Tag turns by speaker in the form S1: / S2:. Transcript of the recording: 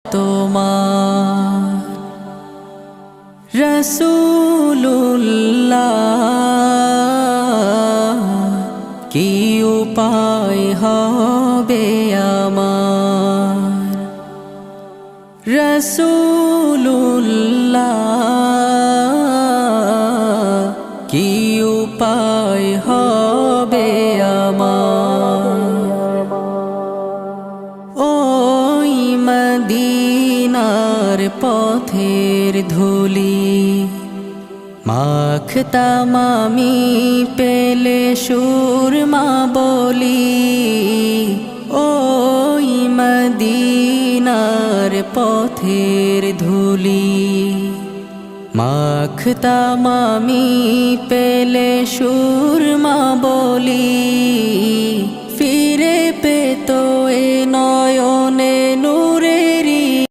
S1: তোমার রাসূলুল্লাহ কি উপায় হবে আমার রাসূলুল্লাহ কি উপায় হবে আমার ওই মদিনার পথের ধুলি মাখতাম আমি পেলে সুরমা বলি ওই মদিনার পথের ধুলি মাখতাম আমি পেলে সুরমা বলি ফিরে পেতো এ নয়নে নূর